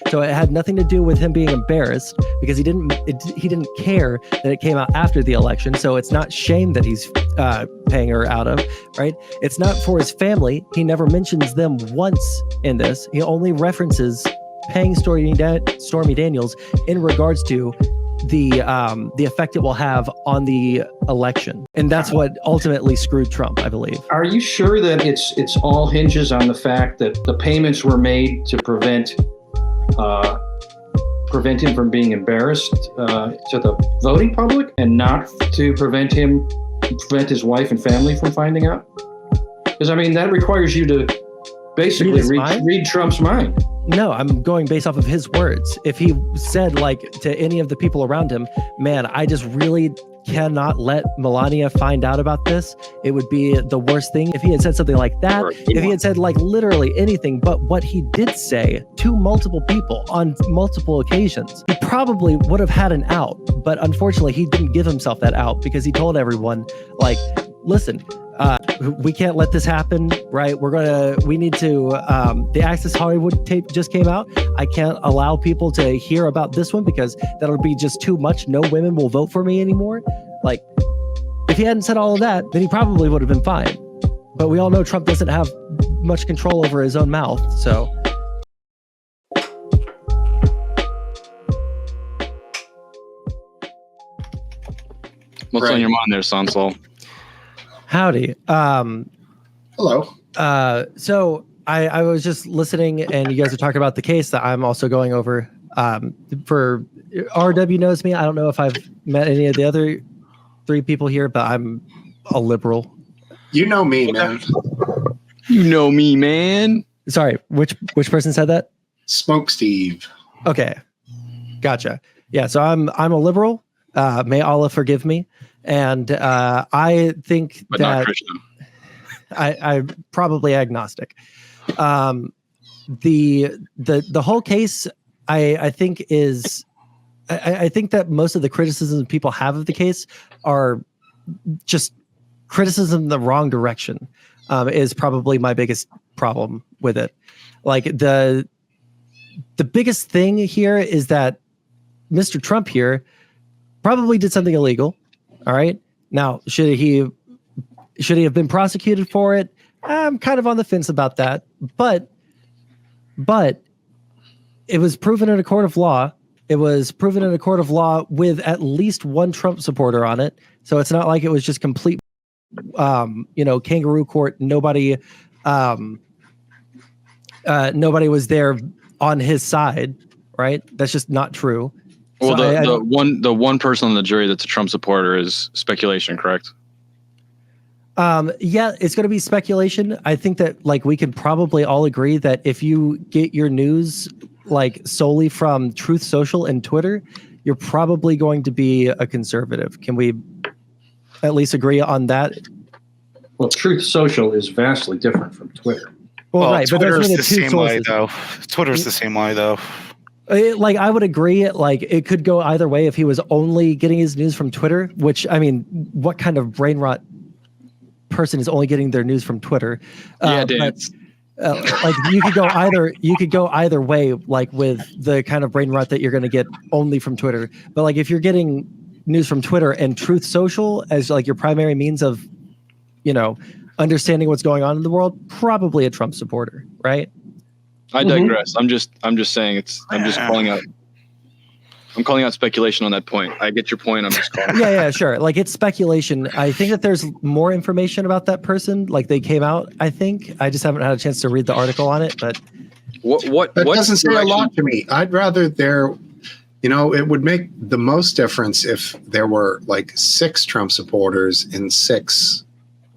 So it had nothing to do with him being embarrassed because he didn't care that it came out after the election. So it's not shame that he's paying her out of, right? It's not for his family. He never mentions them once in this. He only references paying Stormy Daniels in regards to the effect it will have on the election, and that's what ultimately screwed Trump, I believe. Are you sure that it's all hinges on the fact that the payments were made to prevent him from being embarrassed to the voting public, and not to prevent his wife and family from finding out? Because I mean, that requires you to basically read Trump's mind. No, I'm going based off of his words. If he said, like, to any of the people around him, man, I just really cannot let Melania find out about this, it would be the worst thing. If he had said something like that, if he had said like literally anything but what he did say to multiple people on multiple occasions, he probably would have had an out. But unfortunately, he didn't give himself that out because he told everyone, like, listen, we can't let this happen, right? We need to, the Access Hollywood tape just came out. I can't allow people to hear about this one because that'll be just too much. No women will vote for me anymore. Like, if he hadn't said all of that, then he probably would have been fine. But we all know Trump doesn't have much control over his own mouth, so. What's on your mind there, Sansol? Howdy. Hello. So I was just listening, and you guys are talking about the case that I'm also going over. For RW knows me. I don't know if I've met any of the other three people here, but I'm a liberal. You know me, man. You know me, man. Sorry, which person said that? Smoke Steve. Okay, gotcha. Yeah, so I'm a liberal. May Allah forgive me. And I think but that not Christian. I'm probably agnostic. The whole case, I think is, I think that most of the criticisms people have of the case are just criticism in the wrong direction. Is probably my biggest problem with it. Like the biggest thing here is that Mr. Trump here probably did something illegal. All right. Now, should he have been prosecuted for it? I'm kind of on the fence about that. But it was proven in a court of law. It was proven in a court of law with at least one Trump supporter on it. So it's not like it was just complete, kangaroo court. Nobody was there on his side. Right. That's just not true. Well, so the one person on the jury that's a Trump supporter is speculation, correct? Yeah, it's going to be speculation. I think that like we can probably all agree that if you get your news like solely from Truth Social and Twitter, you're probably going to be a conservative. Can we at least agree on that? Well, Truth Social is vastly different from Twitter. Well, right, Twitter's but the same way, though. Twitter's the same way, though. Like I would agree, like it could go either way if he was only getting his news from Twitter. Which I mean, what kind of brain rot person is only getting their news from Twitter? Yeah, dude. Like you could go either way, like with the kind of brain rot that you're going to get only from Twitter. But like if you're getting news from Twitter and Truth Social as like your primary means of, understanding what's going on in the world, probably a Trump supporter, right? I digress. I'm just saying I'm just calling out. I'm calling out speculation on that point. I get your point. I'm just calling. Yeah, sure. Like it's speculation. I think that there's more information about that person. Like they came out. I think I just haven't had a chance to read the article on it. But that doesn't say a lot to me. I'd rather it would make the most difference if there were like 6 Trump supporters in 6.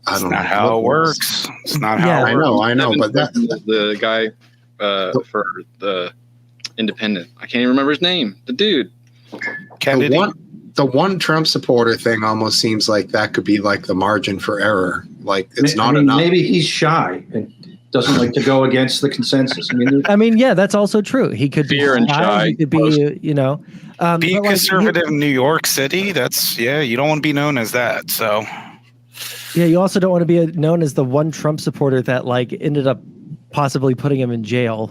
I don't know how it works. It's not how it works. I know, but that the guy. For the independent. I can't even remember his name. The dude. Kennedy. The one Trump supporter thing almost seems like that could be like the margin for error. Like it's not enough. Maybe he's shy and doesn't like to go against the consensus. Yeah, that's also true. He could be fear and shy. He could be, be conservative in New York City. That's you don't want to be known as that. So yeah, you also don't want to be known as the one Trump supporter that like ended up possibly putting him in jail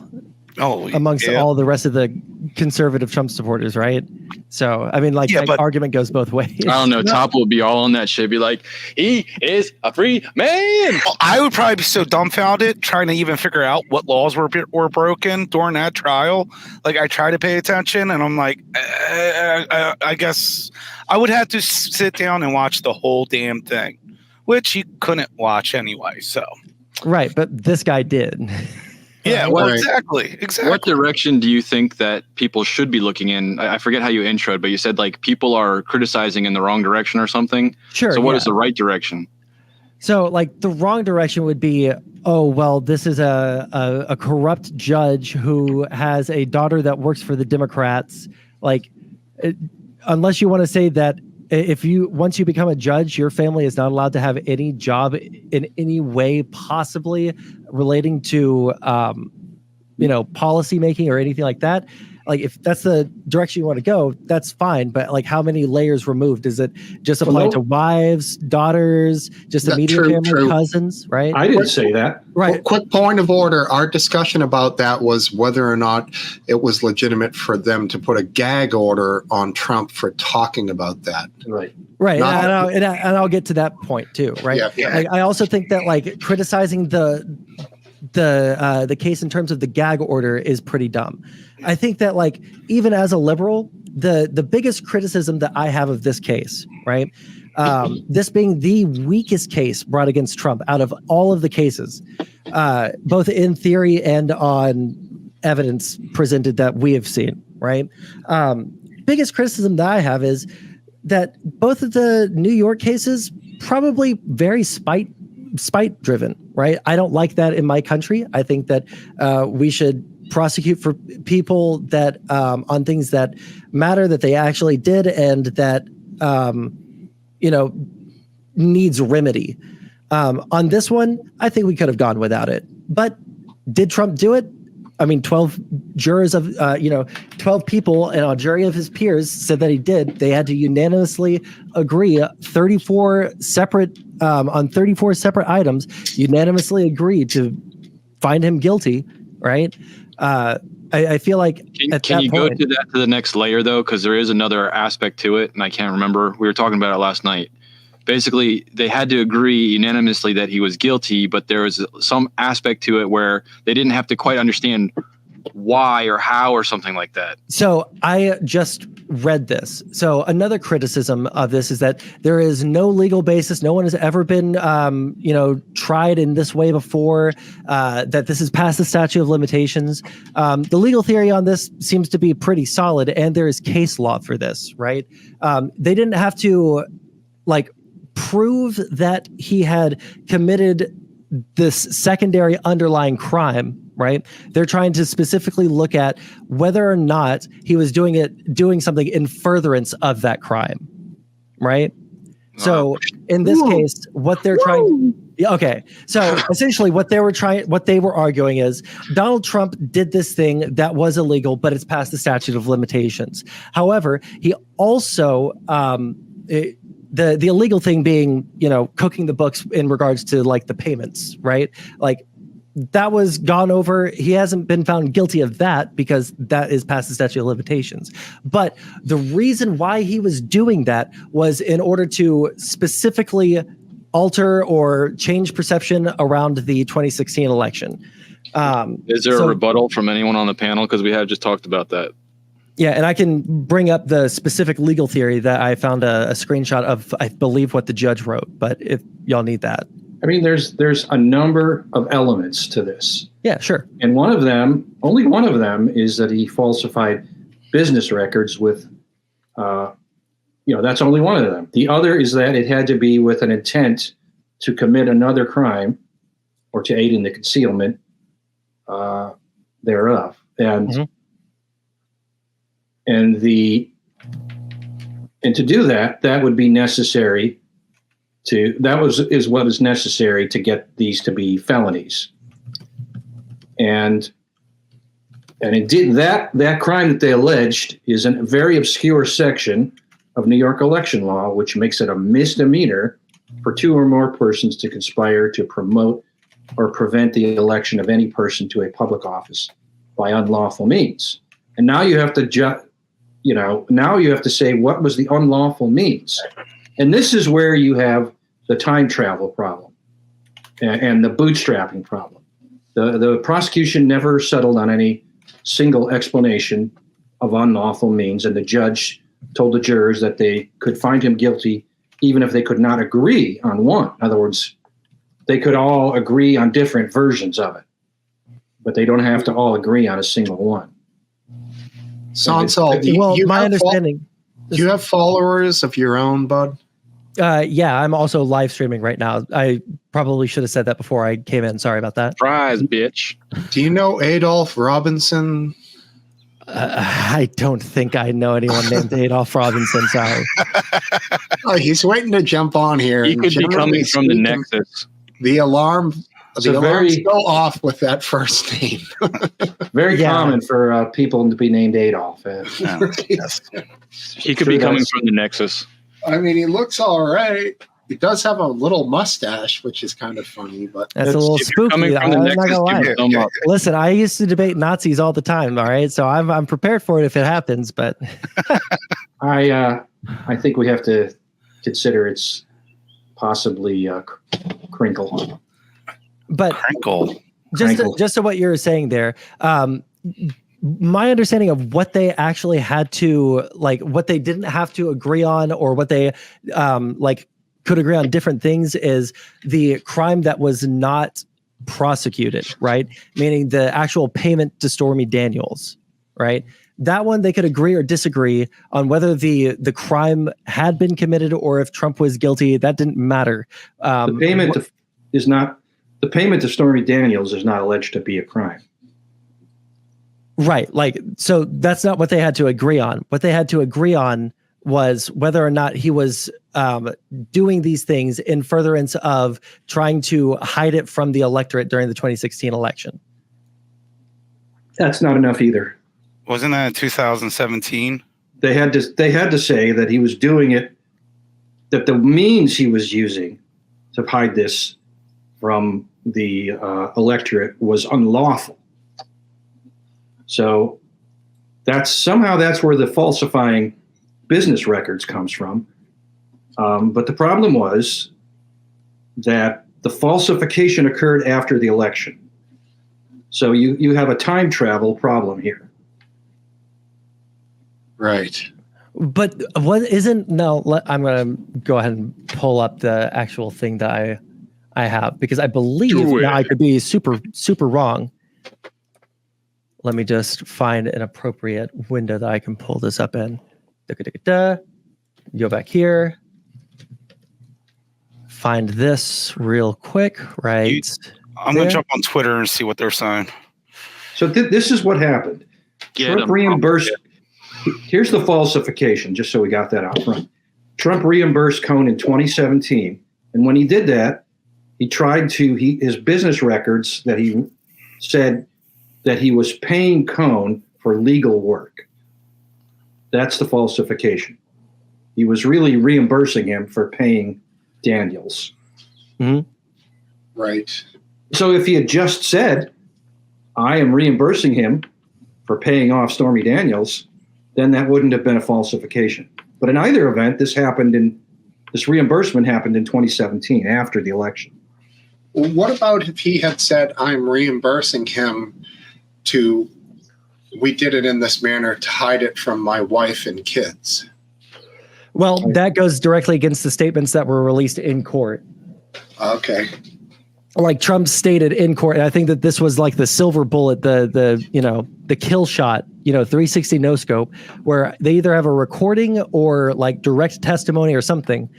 amongst all the rest of the conservative Trump supporters, right? So, I mean, like, that argument goes both ways. I don't know. Top will be all on that shit. Be like, he is a free man. Well, I would probably be so dumbfounded trying to even figure out what laws were broken during that trial. Like, I try to pay attention, and I'm like, I guess I would have to sit down and watch the whole damn thing, which you couldn't watch anyway. So, right, but this guy did. Yeah, well, exactly. What direction do you think that people should be looking in? I forget how you introed, but you said like people are criticizing in the wrong direction or something. Sure. So what is the right direction? So like the wrong direction would be, oh, well, this is a corrupt judge who has a daughter that works for the Democrats. Like, unless you want to say that once you become a judge, your family is not allowed to have any job in any way possibly relating to, policy making or anything like that. Like, if that's the direction you want to go, that's fine. But like, how many layers removed? Is it just applying to wives, daughters, just immediate family, cousins? Right. I didn't say that. Right. Well, quick point of order. Our discussion about that was whether or not it was legitimate for them to put a gag order on Trump for talking about that. Right. Right. And I'll get to that point too. Right. Yeah. Like, I also think that like criticizing the case in terms of the gag order is pretty dumb. I think that like even as a liberal, the biggest criticism that I have of this case, right, this being the weakest case brought against Trump out of all of the cases, both in theory and on evidence presented that we have seen, right, biggest criticism that I have is that both of the New York cases probably very spite driven, right? I don't like that in my country. I think that we should prosecute for people that on things that matter, that they actually did, and that needs remedy. On this one, I think we could have gone without it. But did Trump do it? I mean, 12 jurors of 12 people and a jury of his peers said that he did. They had to unanimously agree. 34 separate items, unanimously agreed to find him guilty. Right. I feel like can you go to the next layer though, because there is another aspect to it, and I can't remember. We were talking about it last night. Basically, they had to agree unanimously that he was guilty, but there was some aspect to it where they didn't have to quite understand why or how or something like that. So I just read this. So another criticism of this is that there is no legal basis. No one has ever been, tried in this way before, that this is past the statute of limitations. The legal theory on this seems to be pretty solid, and there is case law for this, right? They didn't have to prove that he had committed this secondary underlying crime, right? They're trying to specifically look at whether or not he was doing something in furtherance of that crime, right? So in this case, what they're so essentially what they were arguing is Donald Trump did this thing that was illegal, but it's past the statute of limitations. However, he also, the illegal thing being, cooking the books in regards to the payments, right? That was gone over. He hasn't been found guilty of that because that is past the statute of limitations. But the reason why he was doing that was in order to specifically alter or change perception around the 2016 election. Is there a rebuttal from anyone on the panel? Because we have just talked about that. Yeah, and I can bring up the specific legal theory that I found a screenshot of, I believe, what the judge wrote. But if y'all need that. I mean, there's a number of elements to this. Yeah, sure. And only one of them is that he falsified business records with, that's only one of them. The other is that it had to be with an intent to commit another crime or to aid in the concealment thereof. And and to do that would be necessary is what is necessary to get these to be felonies. And indeed that crime that they alleged is a very obscure section of New York election law, which makes it a misdemeanor for two or more persons to conspire to promote or prevent the election of any person to a public office by unlawful means. And now you have to now you have to say what was the unlawful means. And this is where you have the time travel problem and the bootstrapping problem. The prosecution never settled on any single explanation of unlawful means, and the judge told the jurors that they could find him guilty even if they could not agree on one. In other words, they could all agree on different versions of it, but they don't have to all agree on a single one. Sansal, well, my understanding. Do you have followers of your own, bud? Yeah, I'm also live streaming right now. I probably should have said that before I came in. Sorry about that. Surprise, bitch. Do you know Adolph Robinson? I don't think I know anyone named Adolph Robinson. Sorry. Oh, he's waiting to jump on here. He could be coming from the Nexus. The alarm's very- go off with that first name. Very common for people to be named Adolf. Yes. He could be coming from the Nexus. I mean, he looks all right. He does have a little mustache, which is kind of funny, but That's a little spooky. I'm not gonna lie. Listen, I used to debate Nazis all the time. All right, so I'm prepared for it if it happens. But I think we have to consider it's possibly Crinkle. But Crinkle. Just to what you were saying there, my understanding of what they actually had to, like, what they didn't have to agree on, or what they could agree on different things, is the crime that was not prosecuted, right? Meaning the actual payment to Stormy Daniels, right? That one they could agree or disagree on whether the crime had been committed or if Trump was guilty. That didn't matter. The payment to Stormy Daniels is not alleged to be a crime. Right. Like, so that's not what they had to agree on. What they had to agree on was whether or not he was doing these things in furtherance of trying to hide it from the electorate during the 2016 election. That's not enough either. Wasn't that in 2017? They had to say that he was doing it, that the means he was using to hide this from the electorate was unlawful. So that's where the falsifying business records comes from. But the problem was that the falsification occurred after the election. So you have a time travel problem here. right. But what isn't, no, I'm going to go ahead and pull up the actual thing that I have, because I believe, now I could be super, super wrong. Let me just find an appropriate window that I can pull this up in. Go back here. Find this real quick, right? I'm going to jump on Twitter and see what they're saying. So this is what happened. Trump reimbursed. Here's the falsification, just so we got that out front. Trump reimbursed Cohn in 2017. And when he did that, he tried to, his business records that he said that he was paying Cohn for legal work. That's the falsification. He was really reimbursing him for paying Daniels. Mm-hmm. Right. So if he had just said, I am reimbursing him for paying off Stormy Daniels, then that wouldn't have been a falsification. But in either event, this reimbursement happened in 2017 after the election. Well, what about if he had said, I'm reimbursing him we did it in this manner to hide it from my wife and kids? Well, that goes directly against the statements that were released in court. Okay. Like Trump stated in court, and I think that this was like the silver bullet, the kill shot, 360 no scope, where they either have a recording or like direct testimony or something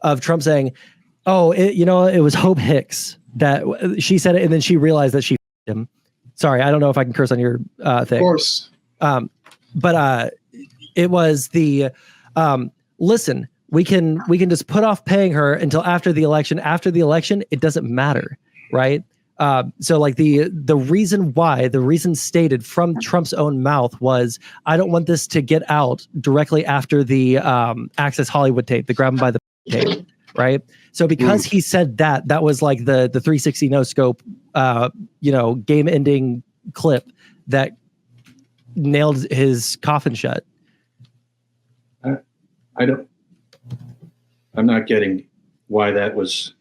of Trump saying, "Oh, it was Hope Hicks that she said it, and then she realized that she him." Sorry, I don't know if I can curse on your thing. Of course. But it was the listen. We can just put off paying her until after the election. After the election, it doesn't matter, right? So like the reason stated from Trump's own mouth was, I don't want this to get out directly after the Access Hollywood tape, the grab him by the tape, right? So because he said that was like the 360 no scope, game ending clip that nailed his coffin shut. I'm not getting why that was.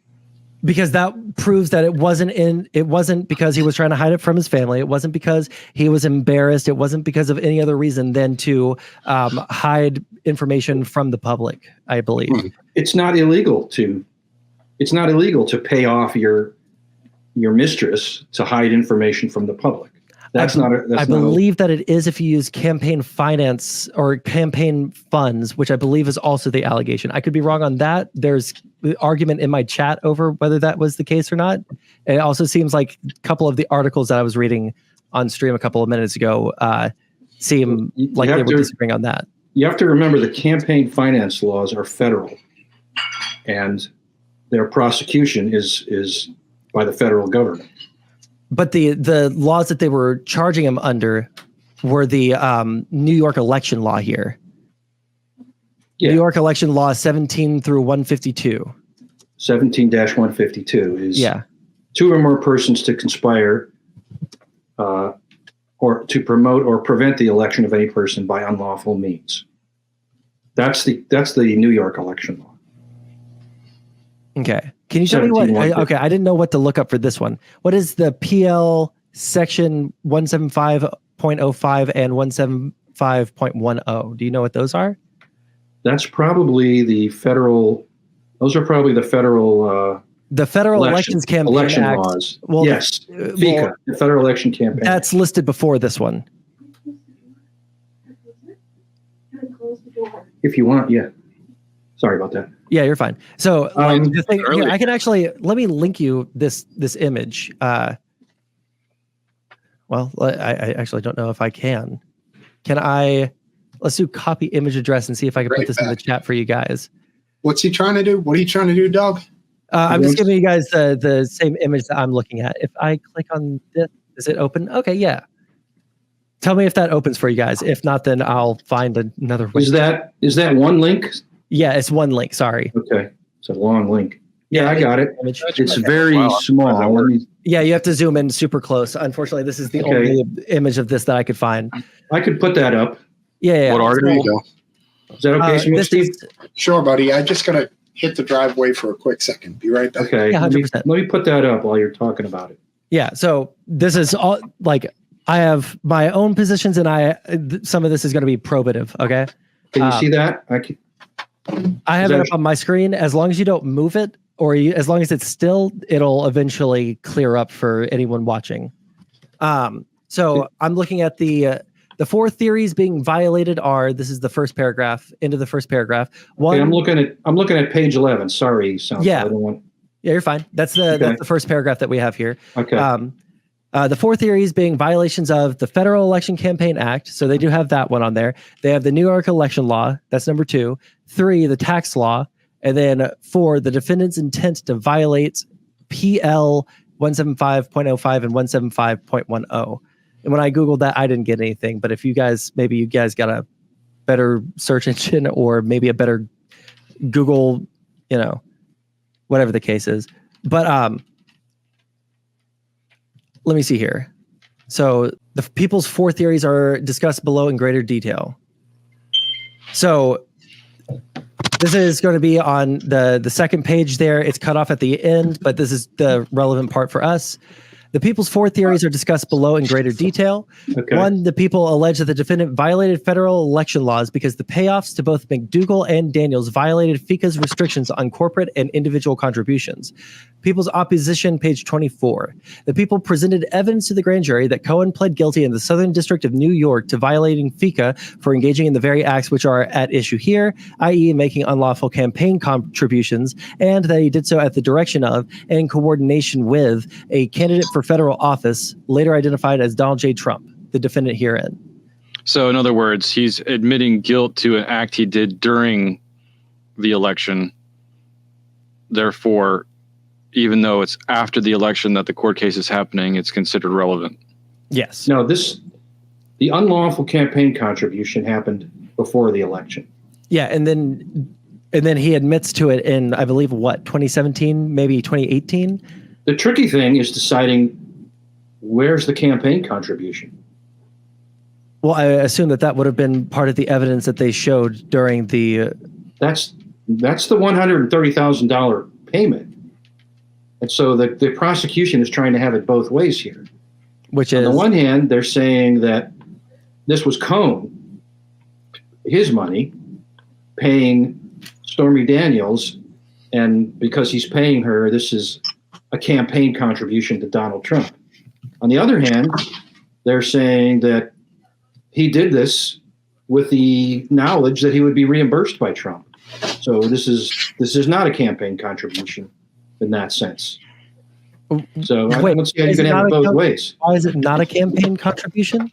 Because that proves that it wasn't because he was trying to hide it from his family. It wasn't because he was embarrassed. It wasn't because of any other reason than to hide information from the public, I believe. It's not illegal to pay off your mistress to hide information from the public. I believe that it is if you use campaign finance or campaign funds, which I believe is also the allegation. I could be wrong on that. There's argument in my chat over whether that was the case or not. It also seems like a couple of the articles that I was reading on stream a couple of minutes ago seem like they were disagreeing on that. You have to remember the campaign finance laws are federal, and their prosecution is by the federal government. But the laws that they were charging him under were the New York election law here. Yeah. New York election law 17 through 152. 17-152 is two or more persons to conspire or to promote or prevent the election of any person by unlawful means. That's the New York election law. Okay. Can you tell me what? Okay, I didn't know what to look up for this one. What is the PL section 175.05 and 175.10? Do you know what those are? That's probably the federal. Those are probably the federal. The Federal Elections Campaign election Act. laws. Well, yes, FECA, the Federal Election Campaign. That's listed before this one. If you want, yeah. Sorry about that. Yeah, you're fine. So the thing here, I can actually let me link you this image. I actually don't know if I can. Can I? Let's do copy image address and see if I can put this in the chat for you guys. What's he trying to do? What are you trying to do, Doug? I'm just giving you guys the same image that I'm looking at. If I click on this, does it open? Okay, yeah. Tell me if that opens for you guys. If not, then I'll find another way. Is that one link? Yeah, it's one link. Sorry. Okay, it's a long link. Yeah, I got it. Image. It's very small. Yeah, you have to zoom in super close. Unfortunately, this is the only image of this that I could find. I could put that up. Yeah. What article? There you go. Is that okay, Steve? Sure, buddy. I just gotta hit the driveway for a quick second. Be right back. Okay. Yeah, 100%. Let me put that up while you're talking about it. Yeah. So this is all like I have my own positions, and some of this is going to be probative. Okay. Can you see that? I have it up on my screen. As long as you don't move it, or as long as it's still, it'll eventually clear up for anyone watching. So I'm looking at the four theories being violated are. This is the first paragraph. Into the first paragraph. One. Okay, I'm looking at page 11. Sorry, yeah. Yeah, you're fine. That's the first paragraph that we have here. Okay. The four theories being violations of the Federal Election Campaign Act. So they do have that one on there. They have the New York election law. That's number 2. 3, the tax law. And then 4, the defendant's intent to violate PL 175.05 and 175.10. And when I Googled that, I didn't get anything. But if you guys got a better search engine or maybe a better Google, whatever the case is. But let me see here. So the people's 4 theories are discussed below in greater detail. So this is going to be on the second page there. It's cut off at the end, but this is the relevant part for us. The people's 4 theories are discussed below in greater detail. Okay. 1, the people allege that the defendant violated federal election laws because the payoffs to both McDougal and Daniels violated FECA's restrictions on corporate and individual contributions. People's opposition, page 24. The people presented evidence to the grand jury that Cohen pled guilty in the Southern District of New York to violating FECA for engaging in the very acts which are at issue here, i.e. making unlawful campaign contributions, and that he did so at the direction of and in coordination with a candidate for federal office, later identified as Donald J. Trump, the defendant herein. So in other words, he's admitting guilt to an act he did during the election. Therefore, even though it's after the election that the court case is happening, it's considered relevant. Yes. No, the unlawful campaign contribution happened before the election. Yeah, and then he admits to it in, I believe, 2017, maybe 2018? The tricky thing is deciding where's the campaign contribution. Well, I assume that would have been part of the evidence that they showed during the. That's the $130,000 payment, and so the prosecution is trying to have it both ways here. Which on is, the one hand, they're saying that this was Cohn, his money, paying Stormy Daniels, and because he's paying her, this is a campaign contribution to Donald Trump. On the other hand, they're saying that he did this with the knowledge that he would be reimbursed by Trump. So this is not a campaign contribution in that sense. So I don't see how you can have it both ways. Why is it not a campaign contribution?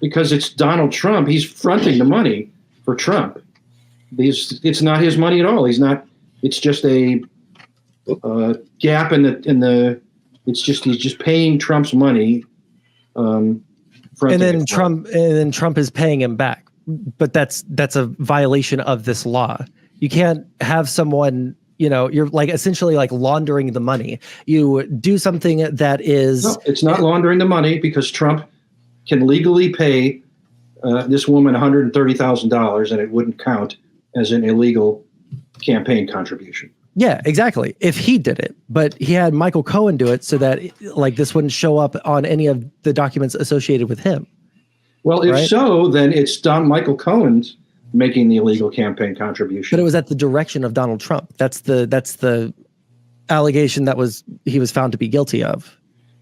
Because it's Donald Trump. He's fronting the money for Trump. It's not his money at all. He's not. It's just a gap in the. It's just he's just paying Trump's money. And then Trump is paying him back. But that's a violation of this law. You can't have someone. You're like essentially like laundering the money. You do something that is. No, it's not laundering the money because Trump can legally pay this woman $130,000 and it wouldn't count as an illegal campaign contribution. Yeah, exactly. If he did it, but he had Michael Cohen do it so that like this wouldn't show up on any of the documents associated with him. Well, if so, then it's Michael Cohen's making the illegal campaign contribution. But it was at the direction of Donald Trump. That's the allegation that he was found to be guilty of.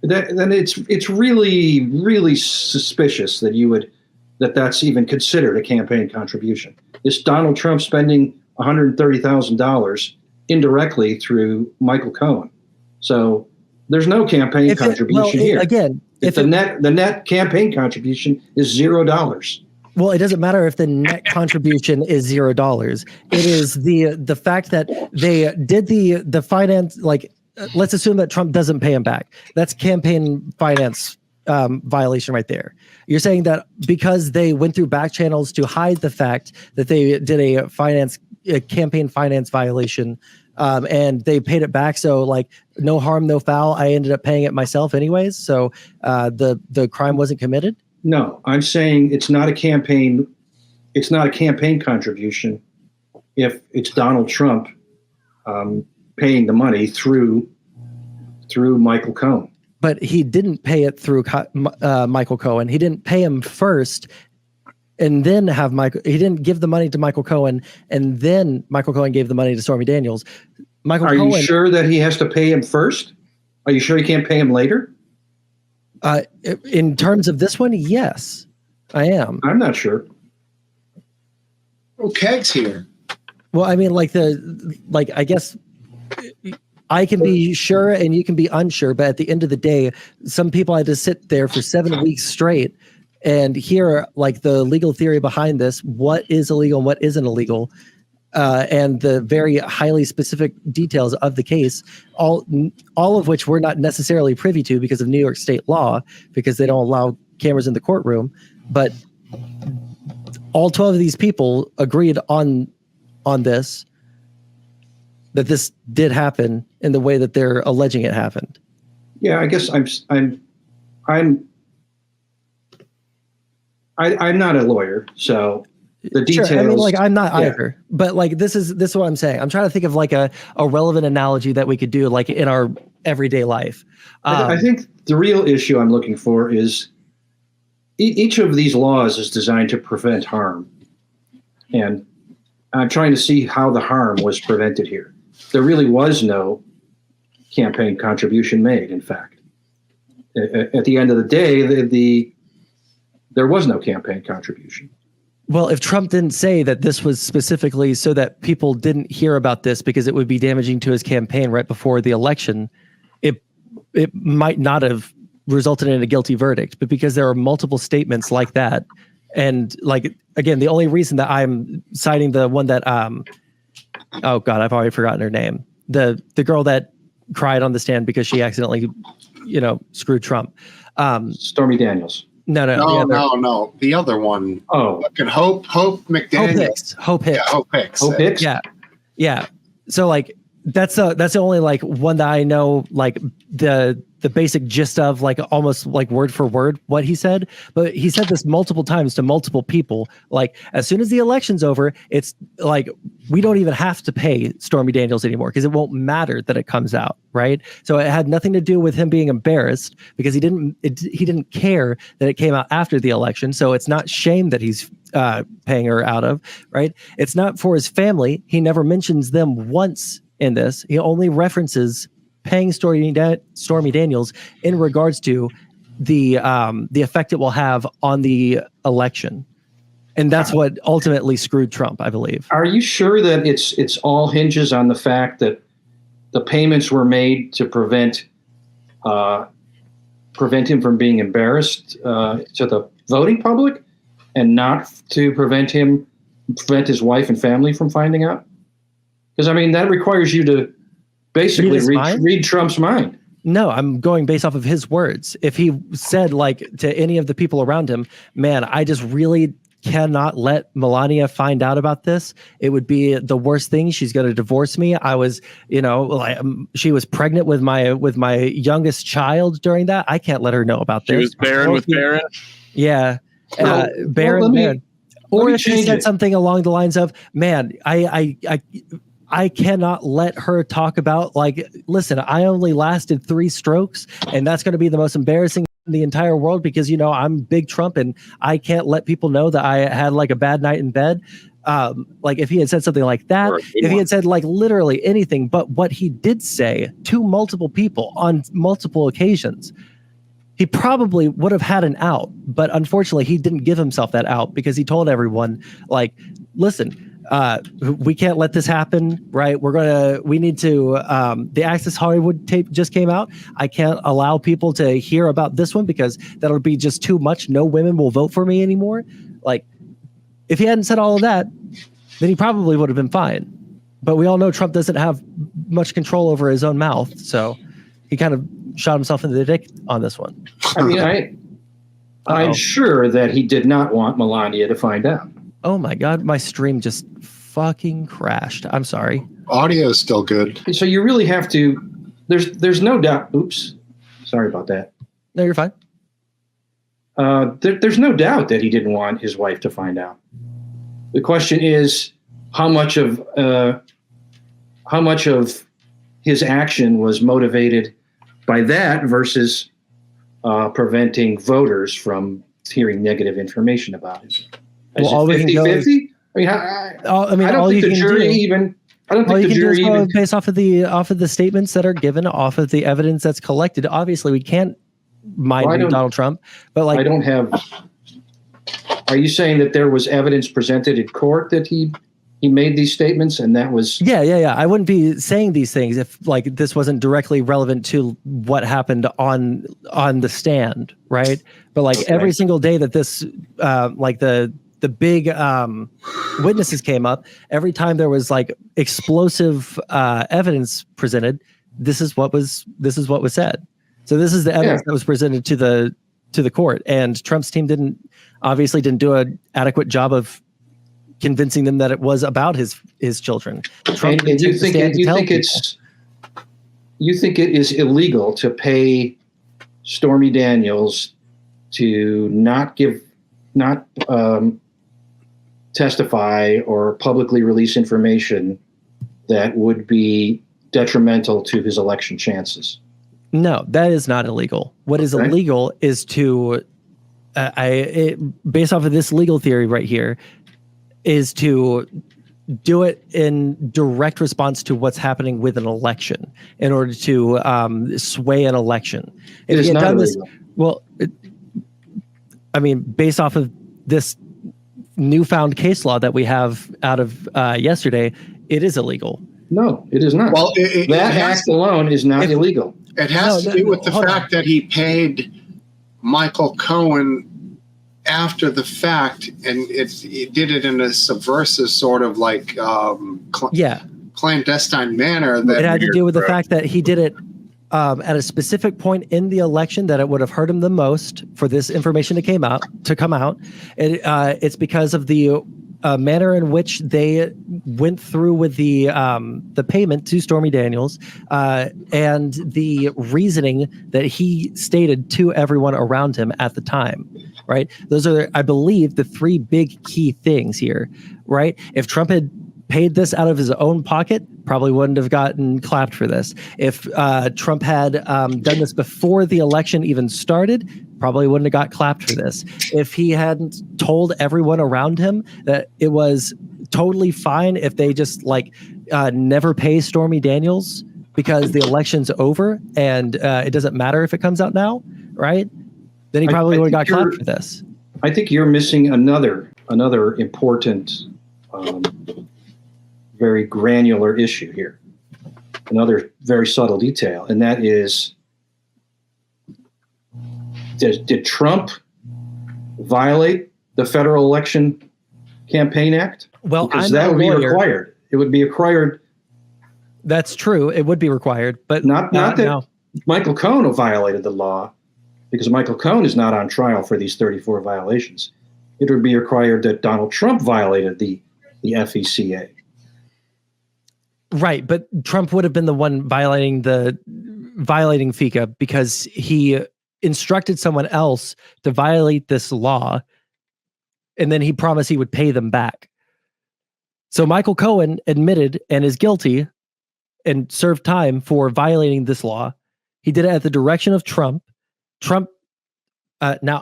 Then it's really, really suspicious that that's even considered a campaign contribution. It's Donald Trump spending $130,000 indirectly through Michael Cohen. So there's no campaign contribution here. Again, the net campaign contribution is $0. Well, it doesn't matter if the net contribution is $0. It is the fact that they did the finance. Like, let's assume that Trump doesn't pay him back. That's campaign finance violation right there. You're saying that because they went through back channels to hide the fact that they did a campaign finance violation, and they paid it back. So like no harm, no foul. I ended up paying it myself anyways. So the crime wasn't committed. No, I'm saying it's not a campaign. It's not a campaign contribution if it's Donald Trump paying the money through Michael Cohen. But he didn't pay it through Michael Cohen. He didn't pay him first, and then have Michael. He didn't give the money to Michael Cohen, and then Michael Cohen gave the money to Stormy Daniels. Are you sure that he has to pay him first? Are you sure he can't pay him later? In terms of this one, yes, I am. I'm not sure. Oh, Keg's here. Well, I mean, I guess I can be sure and you can be unsure, but at the end of the day, some people had to sit there for 7 weeks straight and hear like the legal theory behind this, what is illegal and what isn't illegal, and the very highly specific details of the case, all of which we're not necessarily privy to because of New York state law, because they don't allow cameras in the courtroom. But all 12 of these people agreed on this, that this did happen in the way that they're alleging it happened. Yeah, I guess I'm not a lawyer, so the details. Sure. I mean, like I'm not either, but like this is what I'm saying. I'm trying to think of like a relevant analogy that we could do like in our everyday life. I think the real issue I'm looking for is each of these laws is designed to prevent harm, and I'm trying to see how the harm was prevented here. There really was no campaign contribution made. In fact, at the end of the day, there was no campaign contribution. Well, if Trump didn't say that this was specifically so that people didn't hear about this because it would be damaging to his campaign right before the election, it might not have resulted in a guilty verdict. But because there are multiple statements like that, and like again, the only reason that I'm citing the one that oh God, I've already forgotten her name. The girl that cried on the stand because she accidentally, screwed Trump. Stormy Daniels. No. The other one. Oh, fucking Hope McDaniel. Hope Hicks. Yeah, Hope Hicks. Hope Hicks. Yeah. So like that's the only like one that I know like the the basic gist of, like, almost like word for word what he said, but he said this multiple times to multiple people. Like, as soon as the election's over, it's like we don't even have to pay Stormy Daniels anymore because it won't matter that it comes out, right? So it had nothing to do with him being embarrassed because he didn't care that it came out after the election. So it's not shame that he's paying her out of, right? It's not for his family. He never mentions them once in this. He only references paying Stormy Daniels in regards to the effect it will have on the election, and that's what ultimately screwed Trump, I believe. Are you sure that it's all hinges on the fact that the payments were made to prevent him from being embarrassed to the voting public, and not to prevent his wife and family from finding out? Because I mean, that requires you to basically read Trump's mind. No, I'm going based off of his words. If he said, like, to any of the people around him, man, I just really cannot let Melania find out about this. It would be the worst thing. She's going to divorce me. I was, like, she was pregnant with my youngest child during that. I can't let her know about this. She was barren with Barron. Yeah. Barron. Or if he said something along the lines of, man, I cannot let her talk about, like, listen, I only lasted 3 strokes, and that's going to be the most embarrassing in the entire world because, I'm big Trump and I can't let people know that I had, like, a bad night in bed. Like, if he had said something like that, if he had said, like, literally anything but what he did say to multiple people on multiple occasions, he probably would have had an out. But unfortunately, he didn't give himself that out because he told everyone, like, listen, we can't let this happen, right? We need to, the Access Hollywood tape just came out. I can't allow people to hear about this one because that'll be just too much. No women will vote for me anymore. Like, if he hadn't said all of that, then he probably would have been fine. But we all know Trump doesn't have much control over his own mouth. So he kind of shot himself in the dick on this one. I mean, I'm sure that he did not want Melania to find out. Oh my God, my stream just fucking crashed. I'm sorry. Audio is still good. So you really have to, there's no doubt. Oops. Sorry about that. No, you're fine. There's no doubt that he didn't want his wife to find out. The question is how much of his action was motivated by that versus preventing voters from hearing negative information about it. Is well, it 50-50? I don't think the jury even based off of the statements that are given, off of the evidence that's collected. Obviously, we can't mind Donald Trump, but, like, are you saying that there was evidence presented in court that he made these statements and that was? Yeah. I wouldn't be saying these things if, like, this wasn't directly relevant to what happened on the stand, right? But, like, every single day that this, like, the big witnesses came up, every time there was, like, explosive evidence presented, this is what was said. So this is the evidence that was presented to the court, and Trump's team didn't do an adequate job of convincing them that it was about his children. Trump and you think it is illegal to pay Stormy Daniels to not testify or publicly release information that would be detrimental to his election chances? No, that is not illegal. What is illegal is to, based off of this legal theory right here, is to do it in direct response to what's happening with an election in order to sway an election. If he had done this, based off of this newfound case law that we have out of yesterday, it is illegal. No, it is not. Well, that act alone is not illegal. It has to do with the fact that he paid Michael Cohen after the fact, and it did it in a subversive sort of like clandestine manner. That it had to do with the fact that he did it at a specific point in the election that it would have hurt him the most for this information to come out. It's because of the manner in which they went through with the payment to Stormy Daniels, and the reasoning that he stated to everyone around him at the time, right? Those are, I believe, the three big key things here, right? If Trump had paid this out of his own pocket, probably wouldn't have gotten clapped for this. If Trump had done this before the election even started, probably wouldn't have got clapped for this. If he hadn't told everyone around him that it was totally fine if they just never pay Stormy Daniels because the election's over and it doesn't matter if it comes out now, right? Then he probably would have got clapped for this. I think you're missing another important, very granular issue here. Another very subtle detail, and that is, did Trump violate the Federal Election Campaign Act? Well, because that would be required. It would be required. That's true. It would be required, but not that Michael Cohen violated the law, because Michael Cohen is not on trial for these 34 violations. It would be required that Donald Trump violated the FECA. Right, but Trump would have been the one violating FECA because he instructed someone else to violate this law, and then he promised he would pay them back. So Michael Cohen admitted and is guilty and served time for violating this law. He did it at the direction of Trump. Now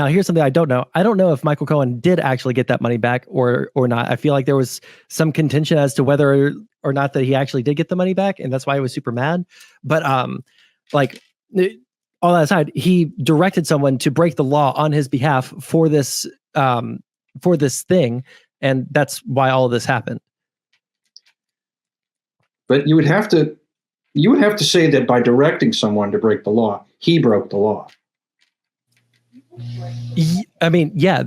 here's something I don't know. I don't know if Michael Cohen did actually get that money back or not. I feel like there was some contention as to whether or not that he actually did get the money back, and that's why he was super mad. But all that aside, he directed someone to break the law on his behalf for this thing, and that's why all of this happened. But you would have to say that by directing someone to break the law, he broke the law. I mean, yeah.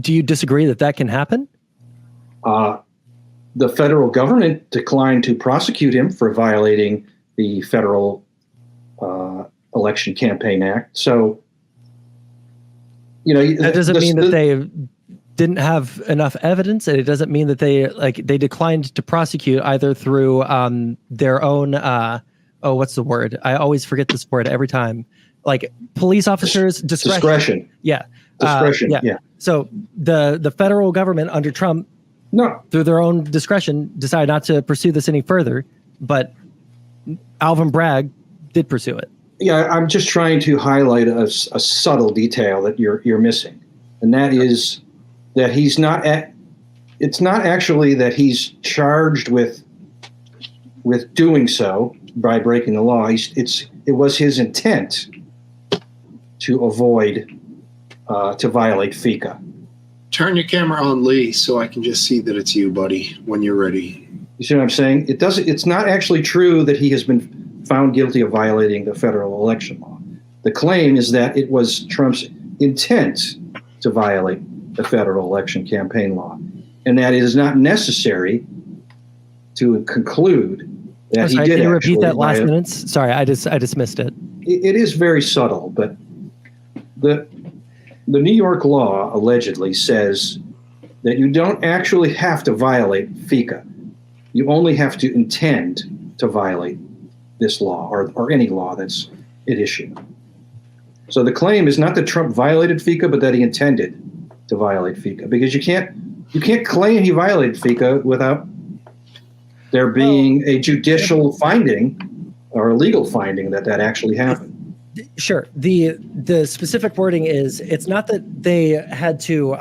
Do you disagree that can happen? The federal government declined to prosecute him for violating the Federal Election Campaign Act. So, that doesn't mean that they didn't have enough evidence, and it doesn't mean that they declined to prosecute either through their own. What's the word? I always forget this word every time. Like police officers' discretion. Yeah. Discretion. Yeah. So the federal government under Trump, through their own discretion, decided not to pursue this any further, but Alvin Bragg did pursue it. Yeah, I'm just trying to highlight a subtle detail that you're missing, and that is that he's not. It's not actually that he's charged with doing so by breaking the law. It was his intent to avoid to violate FECA. Turn your camera on, Lee, so I can just see that it's you, buddy, when you're ready. You see what I'm saying? It's not actually true that he has been found guilty of violating the federal election law. The claim is that it was Trump's intent to violate the federal election campaign law, and that it is not necessary to conclude that he did. Can you repeat that last sentence? Sorry, I just missed it. It is very subtle, but the New York law allegedly says that you don't actually have to violate FECA. You only have to intend to violate this law or any law that's at issue. So the claim is not that Trump violated FECA, but that he intended to violate FECA, because you can't claim he violated FECA without there being a judicial finding or a legal finding that actually happened. Sure. The specific wording is, it's not that they had to.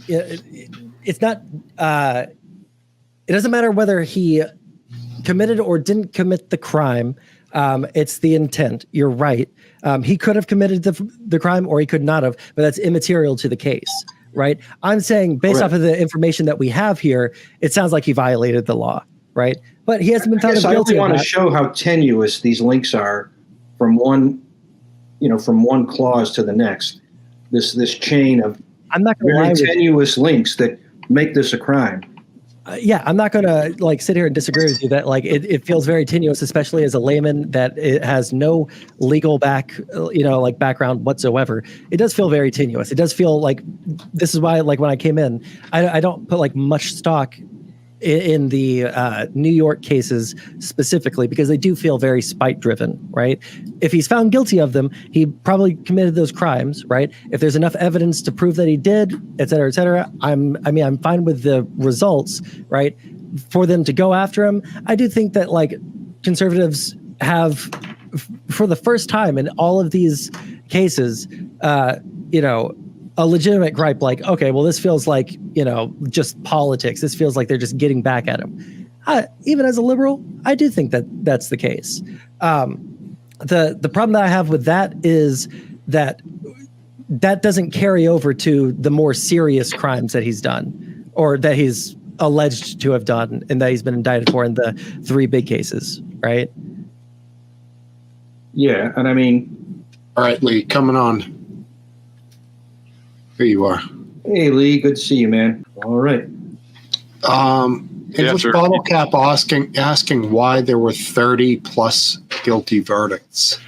It's not. It doesn't matter whether he committed or didn't commit the crime. It's the intent. You're right. He could have committed the crime or he could not have, but that's immaterial to the case, right? I'm saying based off of the information that we have here, it sounds like he violated the law, right? But he hasn't been found guilty. I only want to show how tenuous these links are from one clause to the next. This chain of I'm not gonna very tenuous links that make this a crime. Yeah, I'm not going to like sit here and disagree with you that like it feels very tenuous, especially as a layman that it has no legal background whatsoever. It does feel very tenuous. It does feel like this is why like when I came in, I don't put like much stock in the New York cases specifically because they do feel very spite driven, right? If he's found guilty of them, he probably committed those crimes, right? If there's enough evidence to prove that he did, et cetera, I'm fine with the results, right? For them to go after him. I do think that like conservatives have, for the first time in all of these cases, a legitimate gripe like, okay, well, this feels like, just politics. This feels like they're just getting back at him. Even as a liberal, I do think that that's the case. The problem that I have with that is that doesn't carry over to the more serious crimes that he's done or that he's alleged to have done and that he's been indicted for in the 3 big cases, right? Yeah, and I mean... All right, Lee, coming on. Here you are. Hey, Lee, good to see you, man. All right. English Bottle Cap asking why there were 30 plus guilty verdicts.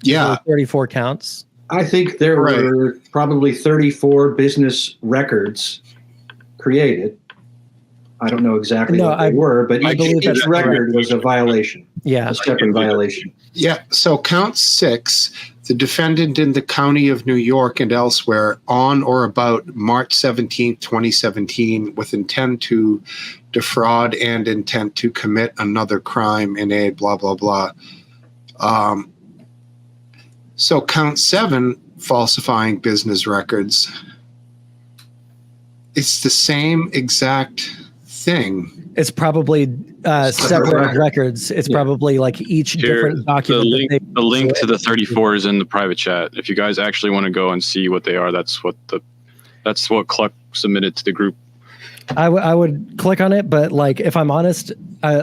Yeah. 34 counts. I think there were probably 34 business records created. I don't know exactly what they were, but each record was a violation. Yeah. A separate violation. Yeah. So count 6, the defendant in the county of New York and elsewhere on or about March 17, 2017, with intent to defraud and intent to commit another crime in aid, blah, blah, blah. So count 7, falsifying business records. It's the same exact thing. It's probably separate records. It's probably like each different document. The link to the 34 is in the private chat. If you guys actually want to go and see what they are, that's what Cluck submitted to the group. I would click on it, but like if I'm honest,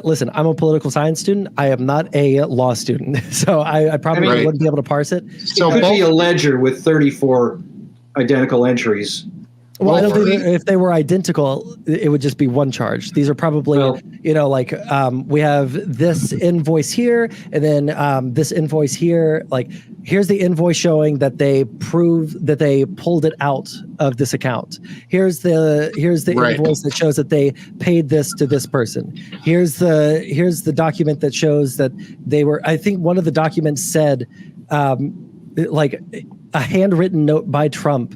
listen, I'm a political science student. I am not a law student, so I probably wouldn't be able to parse it. So it could be a ledger with 34 identical entries. Well, I don't think if they were identical, it would just be one charge. These are probably, we have this invoice here, and then this invoice here. Like, here's the invoice showing that they prove that they pulled it out of this account. Here's the invoice that shows that they paid this to this person. Here's the document that shows that they were. I think one of the documents said, like a handwritten note by Trump.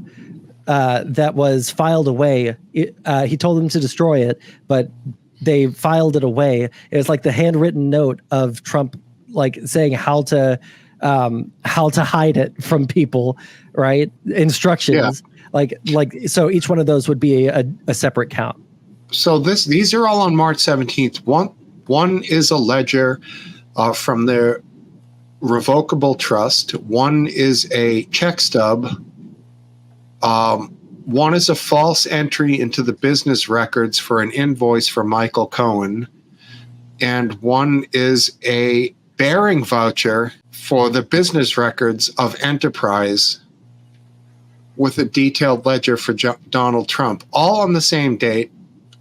That was filed away. He told them to destroy it, but they filed it away. It was like the handwritten note of Trump, like saying how to hide it from people, right? Instructions, so each one of those would be a separate count. So these are all on March 17th. One is a ledger from their revocable trust. One is a check stub. One is a false entry into the business records for an invoice for Michael Cohen, and one is a bearing voucher for the business records of Enterprise with a detailed ledger for Donald Trump, all on the same date.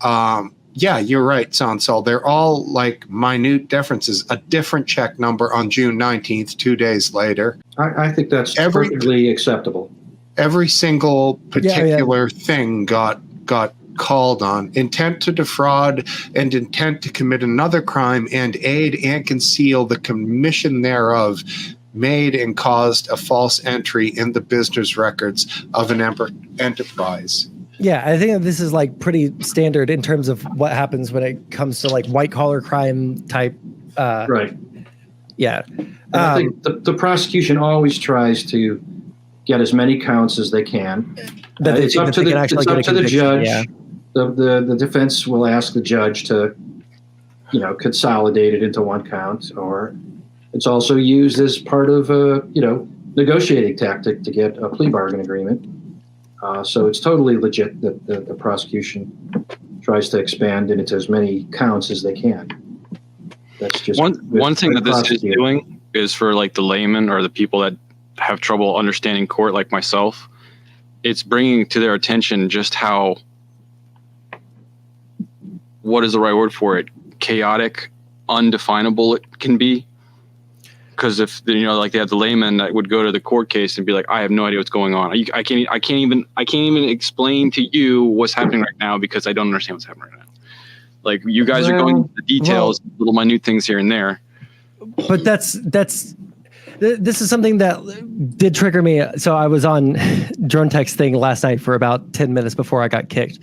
Yeah, you're right, Sansol. They're all like minute differences. A different check number on June 19th, 2 days later. I think that's perfectly acceptable. Every single particular thing got called on. Intent to defraud and intent to commit another crime and aid and conceal the commission thereof made and caused a false entry in the business records of an enterprise. Yeah, I think this is like pretty standard in terms of what happens when it comes to like white collar crime type. Right. Yeah. I think the prosecution always tries to get as many counts as they can. It's up to the judge. Yeah. The defense will ask the judge to, consolidate it into one count, or it's also used as part of a, negotiating tactic to get a plea bargain agreement. So it's totally legit that the prosecution tries to expand it into as many counts as they can. That's just one thing that this is doing is for like the layman or the people that have trouble understanding court like myself, it's bringing to their attention just how what is the right word for it? Chaotic, undefinable it can be. Because if like they have the layman that would go to the court case and be like, I have no idea what's going on. I can't even explain to you what's happening right now because I don't understand what's happening right now. Like you guys are going into the details, little minute things here and there. But this is something that did trigger me. So I was on Drone Tech's thing last night for about 10 minutes before I got kicked.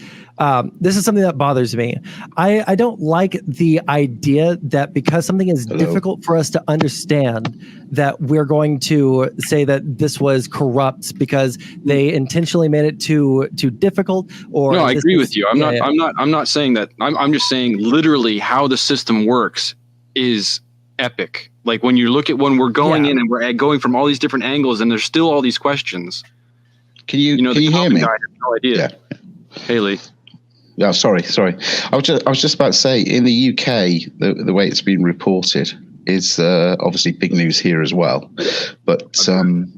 This is something that bothers me. I don't like the idea that because something is difficult for us to understand, that we're going to say that this was corrupt because they intentionally made it too difficult. Or no, I agree with you. I'm not saying that. I'm just saying literally how the system works is epic. Like when you look at when we're going in and we're going from all these different angles and there's still all these questions. Can you hear me? Guy has no idea. Yeah. Haley. Yeah, sorry. I was just about to say, in the UK, the way it's been reported is obviously big news here as well. But some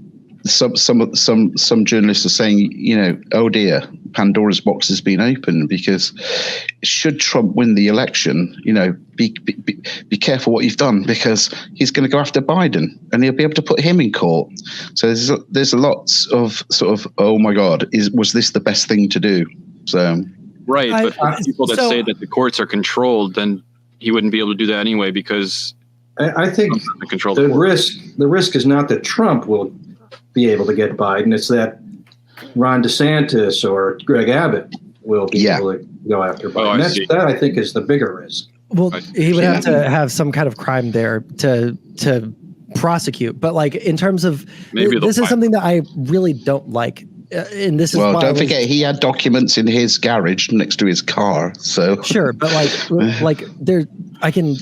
journalists are saying, oh dear, Pandora's box has been opened, because should Trump win the election, be careful what you've done, because he's going to go after Biden and he'll be able to put him in court. So there's a lot of sort of, oh my God, was this the best thing to do? So. Right, but for people that say that the courts are controlled, then he wouldn't be able to do that anyway, because I think the risk is not that Trump will be able to get Biden; it's that Ron DeSantis or Greg Abbott will be able to go after Biden. That I think is the bigger risk. Well, he would have to have some kind of crime there to prosecute. But like in terms of this is something that I really don't like. And this is don't forget he had documents in his garage next to his car. So sure, but like there, I can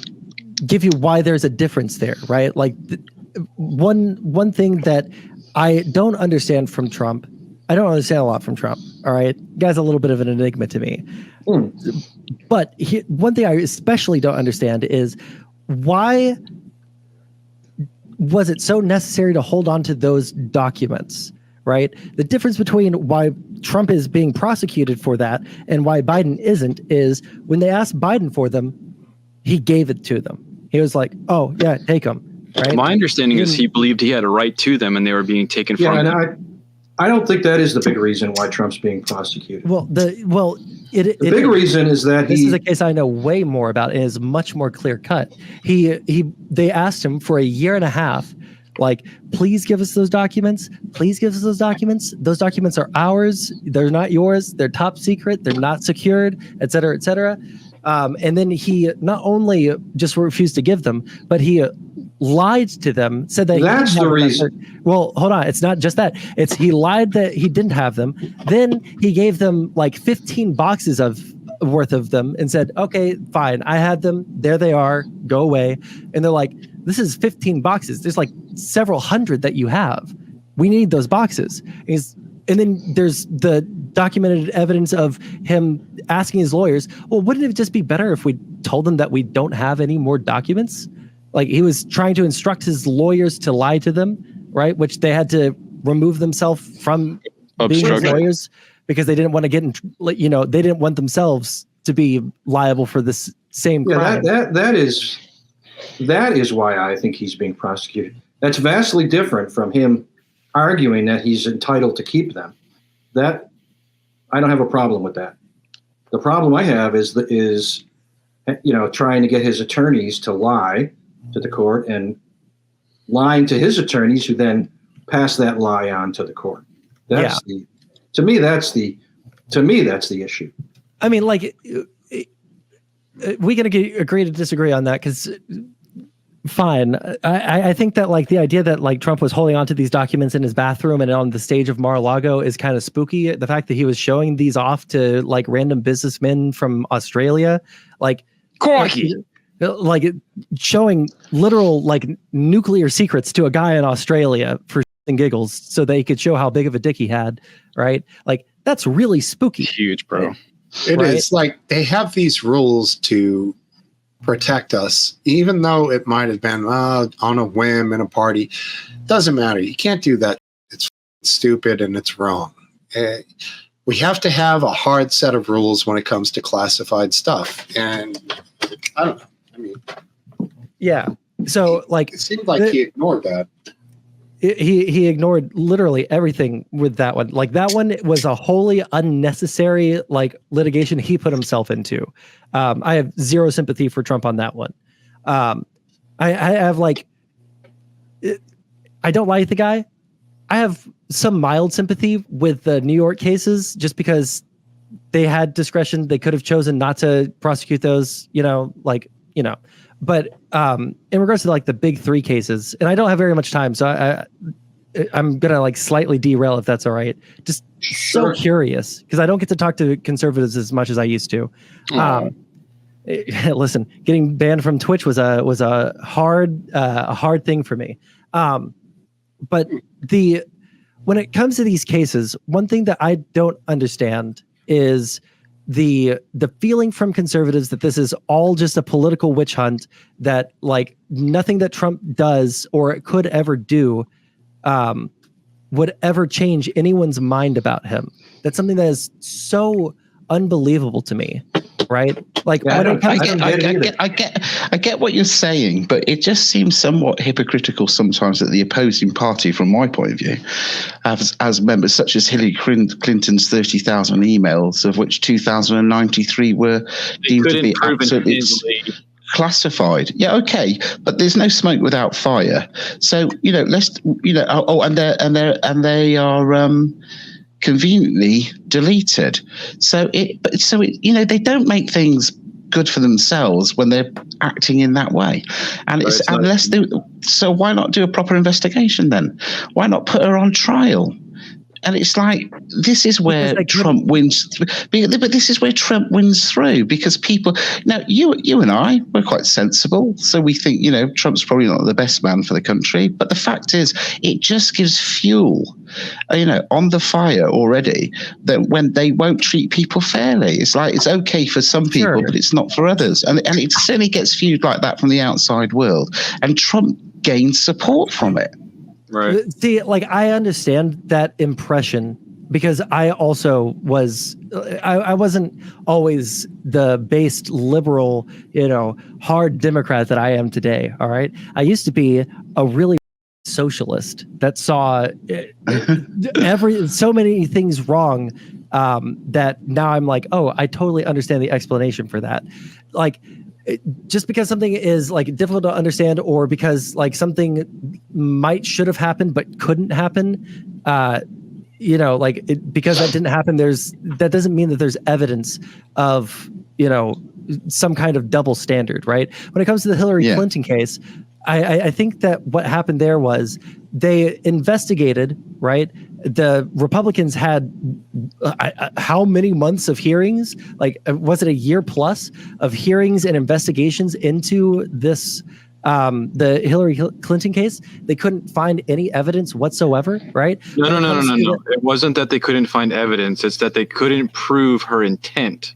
give you why there's a difference there, right? Like one thing that I don't understand from Trump, I don't understand a lot from Trump. All right, guy's a little bit of an enigma to me. But one thing I especially don't understand is why was it so necessary to hold on to those documents? Right? The difference between why Trump is being prosecuted for that and why Biden isn't is when they asked Biden for them, he gave it to them. He was like, oh, yeah, take them. Right? My understanding is he believed he had a right to them and they were being taken from him. Yeah, and I don't think that is the big reason why Trump's being prosecuted. The big reason is that this is a case I know way more about and is much more clear cut. They asked him for a year and a half, like, please give us those documents. Please give us those documents. Those documents are ours. They're not yours. They're top secret. They're not secured, et cetera, et cetera. And then he not only just refused to give them, but he lied to them, said that that's the reason. Well, hold on. It's not just that. It's he lied that he didn't have them. Then he gave them like 15 boxes worth of them and said, okay, fine. I had them. There they are. Go away. And they're like, this is 15 boxes. There's like several hundred that you have. We need those boxes. And then there's the documented evidence of him asking his lawyers, well, wouldn't it just be better if we told them that we don't have any more documents? Like he was trying to instruct his lawyers to lie to them, right? Which they had to remove themselves from being his lawyers because they didn't want to get in, they didn't want themselves to be liable for this same crime. That is why I think he's being prosecuted. That's vastly different from him arguing that he's entitled to keep them. That I don't have a problem with that. The problem I have is trying to get his attorneys to lie to the court and lying to his attorneys who then pass that lie on to the court. To me that's the issue. I mean, like we can agree to disagree on that because fine. I think that like the idea that like Trump was holding on to these documents in his bathroom and on the stage of Mar-a-Lago is kind of spooky. The fact that he was showing these off to like random businessmen from Australia, like Corky. Like showing literal like nuclear secrets to a guy in Australia for and giggles so they could show how big of a dick he had, right? Like that's really spooky. Huge, bro. It is like they have these rules to protect us, even though it might have been on a whim in a party. Doesn't matter. You can't do that. It's stupid and it's wrong. we have to have a hard set of rules when it comes to classified stuff. And I don't know. I mean, yeah. So like, it seemed like he ignored that. He ignored literally everything with that one. Like that one was a wholly unnecessary like litigation he put himself into. I have zero sympathy for Trump on that one. I have like, I don't like the guy. I have some mild sympathy with the New York cases just because they had discretion. They could have chosen not to prosecute those, but in regards to like the big three cases, and I don't have very much time, so I'm going to like slightly derail if that's all right. Just so curious because I don't get to talk to conservatives as much as I used to. Listen, getting banned from Twitch was a hard thing for me. But when it comes to these cases, one thing that I don't understand is the feeling from conservatives that this is all just a political witch hunt, that like nothing that Trump does or could ever do would ever change anyone's mind about him. That's something that is so unbelievable to me. Right? Like I get what you're saying, but it just seems somewhat hypocritical sometimes that the opposing party, from my point of view, as members such as Hillary Clinton's 30,000 emails, of which 2,093 were deemed to be absolutely classified. Yeah, okay, but there's no smoke without fire. So and they are conveniently deleted. So they don't make things good for themselves when they're acting in that way. And it's so why not do a proper investigation then? Why not put her on trial? And it's like, this is where Trump wins. But this is where Trump wins through, because people, now you and I, we're quite sensible. So we think, Trump's probably not the best man for the country. But the fact is, it just gives fuel, on the fire already, that when they won't treat people fairly. It's like, it's okay for some people, but it's not for others. And it certainly gets viewed like that from the outside world. And Trump gains support from it. Right. See, like I understand that impression because I also was, I wasn't always the based liberal, hard Democrat that I am today. All right. I used to be a really socialist that saw so many things wrong that now I'm like, oh, I totally understand the explanation for that. Like, just because something is like difficult to understand, or because like something should have happened but couldn't happen, because that didn't happen, that doesn't mean that there's evidence of some kind of double standard, right? When it comes to the Hillary Clinton case, I think that what happened there was they investigated, right? The Republicans had how many months of hearings? Like, was it a year plus of hearings and investigations into this, the Hillary Clinton case? They couldn't find any evidence whatsoever, right? No. It wasn't that they couldn't find evidence. It's that they couldn't prove her intent.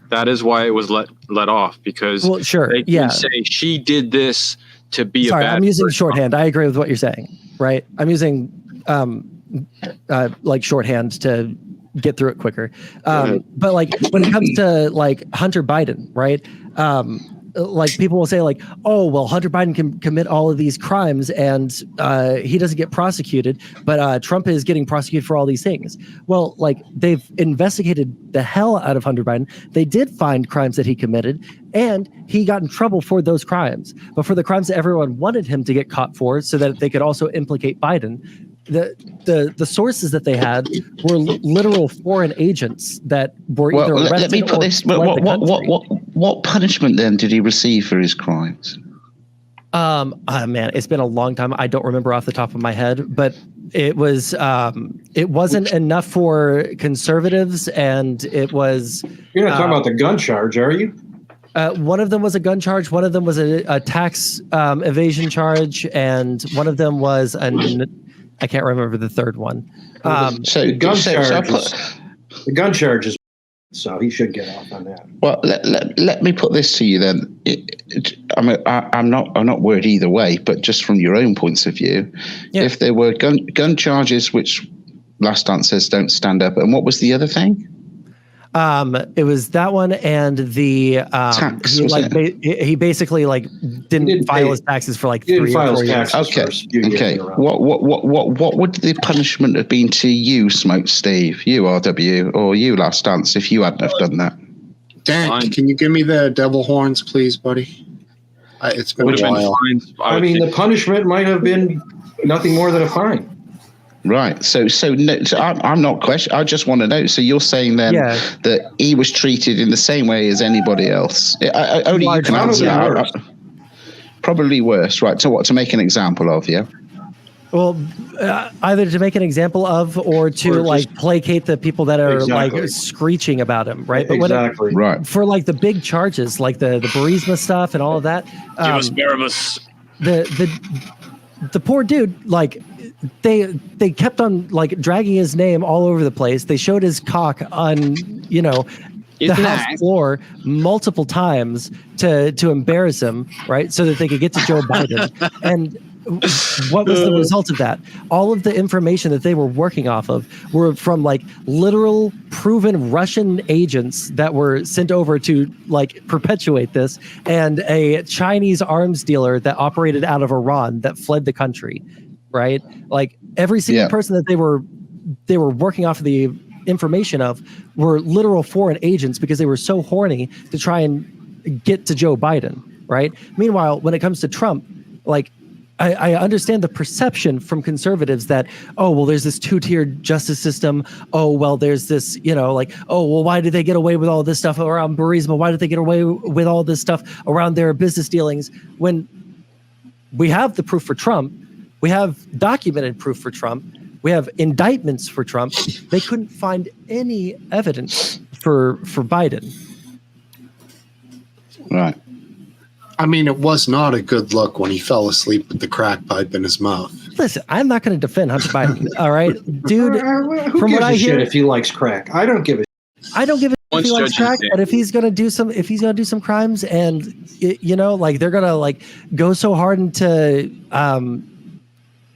That is why it was let off, because they can say she did this to be a bad I'm using person. Shorthand. I agree with what you're saying, right? I'm using like shorthand to get through it quicker. But like when it comes to like Hunter Biden, right? Like people will say like, oh, well, Hunter Biden can commit all of these crimes and he doesn't get prosecuted, but Trump is getting prosecuted for all these things. Well, like they've investigated the hell out of Hunter Biden. They did find crimes that he committed and he got in trouble for those crimes. But for the crimes that everyone wanted him to get caught for so that they could also implicate Biden, the sources that they had were literal foreign agents that were either arrested. Let me put this. What punishment then did he receive for his crimes? Man, it's been a long time. I don't remember off the top of my head, but it was it wasn't enough for conservatives, and it was. You're not talking about the gun charge, are you? One of them was a gun charge. One of them was a tax evasion charge, and one of them was I can't remember the third one. The gun charges, so he should get off on that. Well, let me put this to you then. I'm not worried either way, but just from your own points of view, if there were gun charges which Last Dance says don't stand up. And what was the other thing? It was that one and the Tax, he basically like didn't file his taxes for like 3 or 4 years. Okay. What would the punishment have been to you, Smoke Steve, you RW, or you Last Dance if you hadn't have done that? Dan, can you give me the devil horns, please, buddy? It's been a while. I mean, the punishment might have been nothing more than a fine. Right. So I'm not questioning. I just want to know. So you're saying then that he was treated in the same way as anybody else? Only you can answer that. Probably worse, right? To make an example of, yeah. Well, either to make an example of, or to like placate the people that are like screeching about him, right? But right. For like the big charges, like the Burisma stuff and all of that. The poor dude, like. They kept on like dragging his name all over the place. They showed his cock on, the House floor multiple times to embarrass him, right? So that they could get to Joe Biden. And what was the result of that? All of the information that they were working off of were from like literal proven Russian agents that were sent over to like perpetuate this, and a Chinese arms dealer that operated out of Iran that fled the country. Right, like every single person that they were working off of the information of were literal foreign agents because they were so horny to try and get to Joe Biden. Right. Meanwhile, when it comes to Trump, like I understand the perception from conservatives that, oh, well, there's this 2-tiered justice system. Oh, well, there's this, like, oh, well, why did they get away with all this stuff around Burisma? Why did they get away with all this stuff around their business dealings when we have the proof for Trump? We have documented proof for Trump. We have indictments for Trump. They couldn't find any evidence for Biden. Right. I mean, it was not a good look when he fell asleep with the crack pipe in his mouth. Listen, I'm not going to defend Hunter Biden. All right, dude. Who gives a shit if he likes crack? I don't give a. I don't give a shit if he likes crack, but if he's gonna do some crimes, and like they're gonna like go so hard into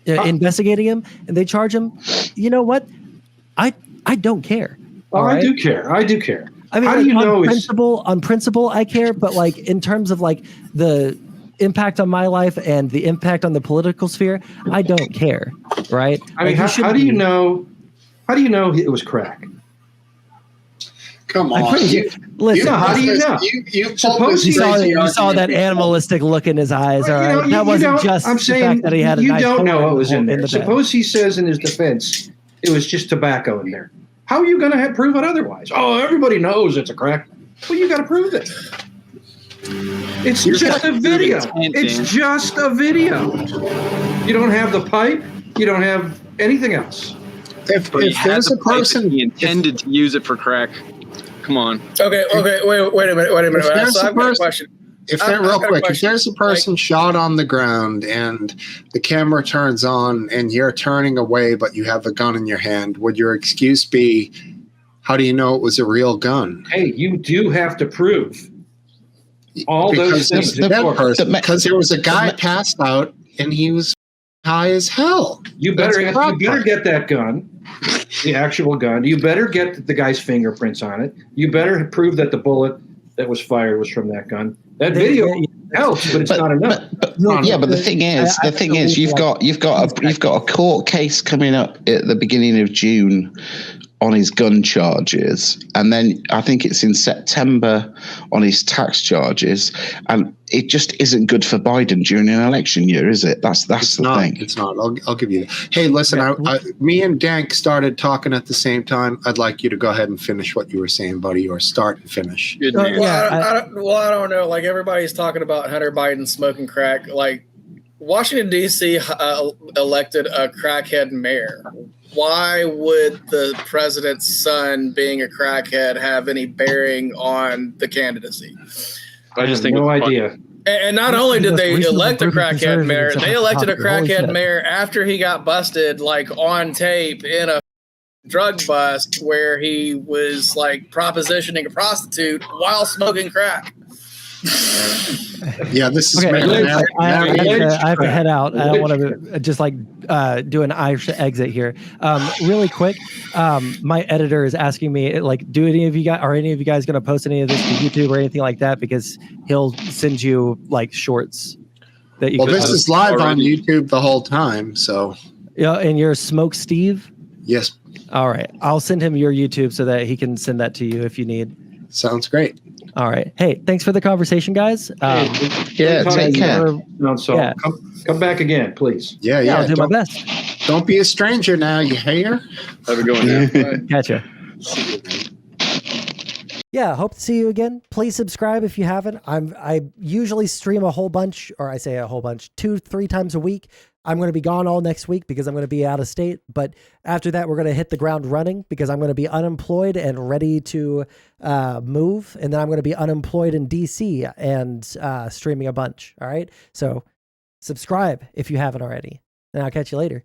investigating him, and they charge him. You know what? I don't care. I do care. I do care. I mean, on principle, I care, but like in terms of like the impact on my life and the impact on the political sphere, I don't care. Right? I mean, how do you know? How do you know it was crack? Come on. Listen, how do you know? You saw that animalistic look in his eyes. All right, that wasn't just the fact that he had a nice. You don't know what was in there. Suppose he says in his defense, it was just tobacco in there. How are you going to prove it otherwise? Oh, everybody knows it's a crack. Well, you got to prove it. It's just a video. It's just a video. You don't have the pipe. You don't have anything else. If there's a person he intended to use it for crack. Come on. Okay. Wait a minute. So I've got a question. If there's a person shot on the ground and the camera turns on and you're turning away but you have a gun in your hand, would your excuse be, how do you know it was a real gun? Hey, you do have to prove all those things. Because there was a guy passed out and he was high as hell. You better get that gun. The actual gun. You better get the guy's fingerprints on it. You better prove that the bullet that was fired was from that gun. That video helps, but it's not enough. But the thing is, you've got a court case coming up at the beginning of June on his gun charges, and then I think it's in September on his tax charges, and it just isn't good for Biden during an election year, is it? That's the thing. It's not. I'll give you that. Hey, listen, me and Dank started talking at the same time. I'd like you to go ahead and finish what you were saying, buddy, or start and finish. I don't know. Like everybody's talking about Hunter Biden smoking crack. Like Washington D.C. Elected a crackhead mayor. Why would the president's son being a crackhead have any bearing on the candidacy? I just think no idea. And not only did they elect a crackhead mayor, they elected a crackhead mayor after he got busted, like on tape in a drug bust where he was like propositioning a prostitute while smoking crack. Yeah, this is Okay, I have to head out. I don't want to just like do an Irish exit here. Really quick, my editor is asking me like, are any of you guys going to post any of this to YouTube or anything like that? Because he'll send you like shorts that you. Well, can this post is live on already. YouTube the whole time, so Yeah, and you're Smoke Steve. yes, All right, I'll send him your YouTube so that he can send that to you if you need. sounds great. All right. Hey, thanks for the conversation, guys. Yeah, Anytime take you care. ever- No, so Yeah. come back again, please. Yeah, Yeah, I'll do my Don't, best. don't be a stranger now, you hear? Have a good one. Gotcha. Yeah, hope to see you again. Please subscribe if you haven't. I usually stream a whole bunch, or I say a whole bunch, 2-3 times a week. I'm going to be gone all next week because I'm going to be out of state. But after that, we're going to hit the ground running because I'm going to be unemployed and ready to move. And then I'm going to be unemployed in DC and streaming a bunch. All right. So subscribe if you haven't already. And I'll catch you later.